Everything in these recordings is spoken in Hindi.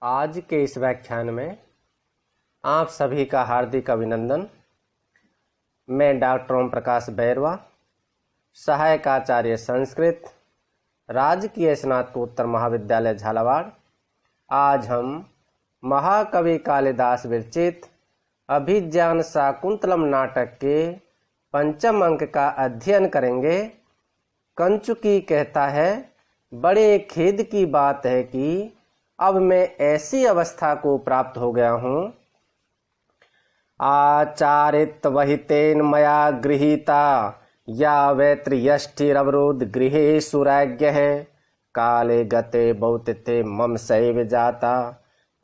आज के इस व्याख्यान में आप सभी का हार्दिक अभिनंदन। मैं डॉक्टर ओम प्रकाश बैरवा, सहायक आचार्य संस्कृत, राजकीय स्नातकोत्तर महाविद्यालय झालावाड़। आज हम महाकवि कालिदास विरचित अभिज्ञान शाकुंतलम नाटक के पंचम अंक का अध्ययन करेंगे। कंचुकी कहता है, बड़े खेद की बात है कि अब मैं ऐसी अवस्था को प्राप्त हो गया हूँ। आचारित वहितेन मया गृहीता या वैत्र्यष्टिरवरोध गृहेषु राज्ञः काले गते बहुतिथे मम सैव जाता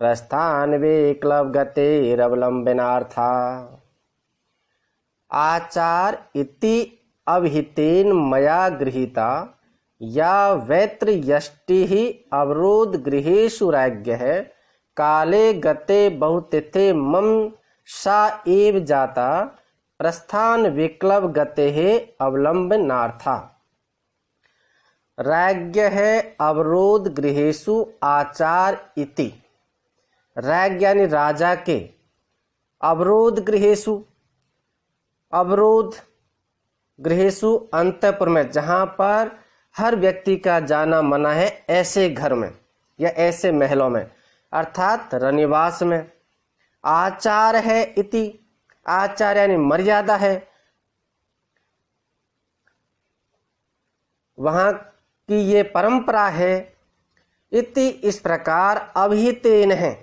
प्रस्थान विक्लव गतेरवलंबनार्था। आचार इति अभिहितेन मया गृहीता या वैत्र्यष्टिः अवरोध गृहेषु राज्ञः काले गते बहुतिथे मम सा एव जाता प्रस्थान विक्लव गतेः अवलंबनार्था। राज्ञः अवरोध गृहेषु आचार इति। राज्ञ यानी राजा के, अवरोध गृहेषु, अवरोध गृहेषु अंतःपुर में, जहाँ पर हर व्यक्ति का जाना मना है, ऐसे घर में या ऐसे महलों में, अर्थात रनिवास में। आचार है इति, आचार यानी मर्यादा है, वहां की ये परंपरा है। इति इस प्रकार अभिहितेन है,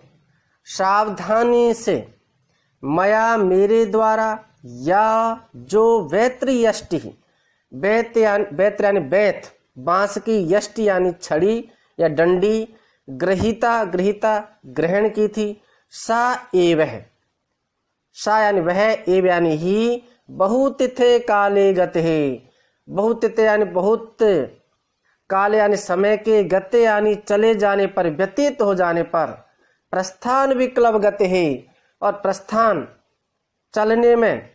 सावधानी से, मया मेरे द्वारा, या जो वैत्र्यष्टि, वैत्र यानी बैत, बांस की, यष्टि यानी छड़ी या डंडी, गृहीता ग्रहण की थी, सा एव है, सा यानी वह, एव यानी ही, बहुतिथे काले गते, बहुतिथे यानी बहुत, काले यानी समय के, गते यानी चले जाने पर, व्यतीत हो जाने पर, प्रस्थान विक्लव गते है, और प्रस्थान चलने में,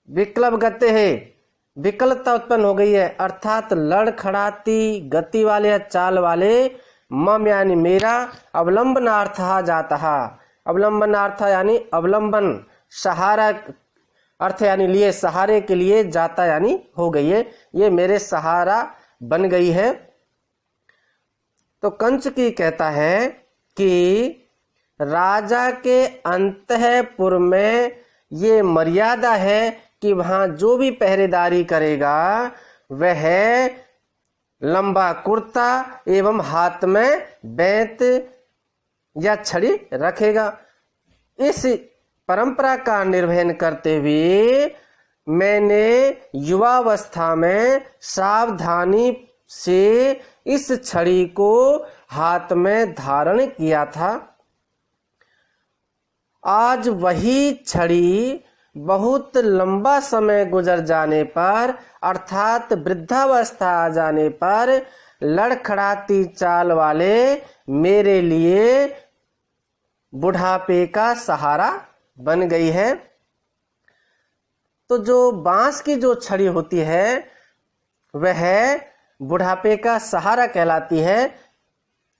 विक्लव गते है, विकलता उत्पन्न हो गई है, अर्थात लड़खड़ाती गति वाले या चाल वाले, मम यानी मेरा, अवलंबनार्थ जाता, अवलंबनार्थ यानी अवलंबन, सहारा अर्थ यानी लिए, सहारे के लिए, जाता यानी हो गई है, ये मेरे सहारा बन गई है। तो कंचुकी कहता है कि राजा के अंतःपुर में ये मर्यादा है कि वहां जो भी पहरेदारी करेगा वह लंबा कुर्ता एवं हाथ में बेंत या छड़ी रखेगा। इस परंपरा का निर्वहन करते हुए मैंने युवावस्था में सावधानी से इस छड़ी को हाथ में धारण किया था। आज वही छड़ी बहुत लंबा समय गुजर जाने पर, अर्थात वृद्धावस्था आ जाने पर, लड़खड़ाती चाल वाले मेरे लिए बुढ़ापे का सहारा बन गई है। तो जो बांस की जो छड़ी होती है वह बुढ़ापे का सहारा कहलाती है,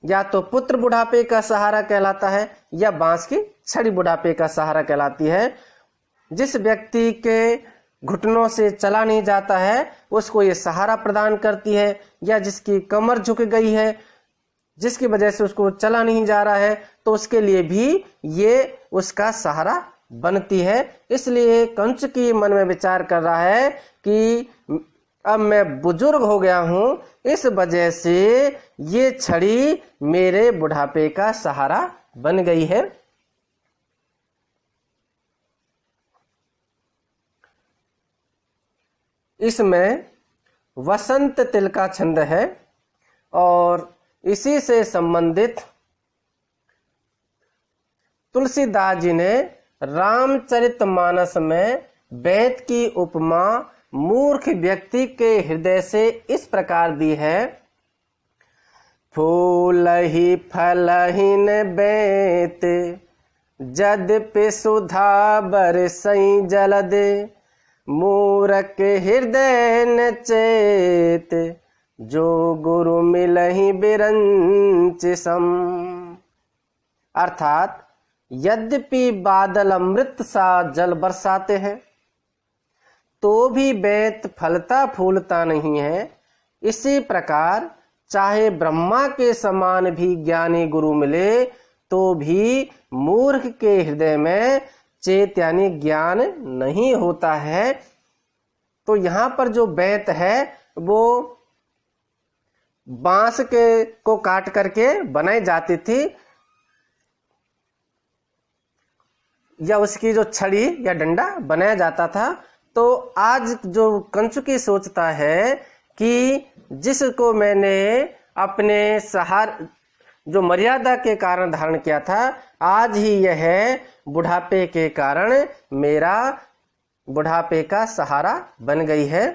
या तो पुत्र बुढ़ापे का सहारा कहलाता है, या बांस की छड़ी बुढ़ापे का सहारा कहलाती है। जिस व्यक्ति के घुटनों से चला नहीं जाता है उसको ये सहारा प्रदान करती है, या जिसकी कमर झुक गई है जिसकी वजह से उसको चला नहीं जा रहा है, तो उसके लिए भी ये उसका सहारा बनती है। इसलिए कंचुकी मन में विचार कर रहा है कि अब मैं बुजुर्ग हो गया हूँ, इस वजह से ये छड़ी मेरे बुढ़ापे का सहारा बन गई है। इसमें वसंत तिल का छंद है और इसी से संबंधित तुलसीदास जी ने रामचरितमानस में बेंत की उपमा मूर्ख व्यक्ति के हृदय से इस प्रकार दी है। फूलहि फलहीन बेंत जद्यपि सुधा बरसई जलद मूरख हृदय न चेत जो गुरु मिलहि बिरंच सम। अर्थात यद्यपि बादल अमृत सा जल बरसाते हैं तो भी बेंत फलता फूलता नहीं है, इसी प्रकार चाहे ब्रह्मा के समान भी ज्ञानी गुरु मिले तो भी मूर्ख के हृदय में चेत यानी ज्ञान नहीं होता है। तो यहाँ पर जो बेंत है वो बांस के को काट करके बनाई जाती थी, या उसकी जो छड़ी या डंडा बनाया जाता था। तो आज जो कंचुकी सोचता है कि जिसको मैंने अपने जो मर्यादा के कारण धारण किया था, आज ही यह बुढ़ापे के कारण मेरा बुढ़ापे का सहारा बन गई है।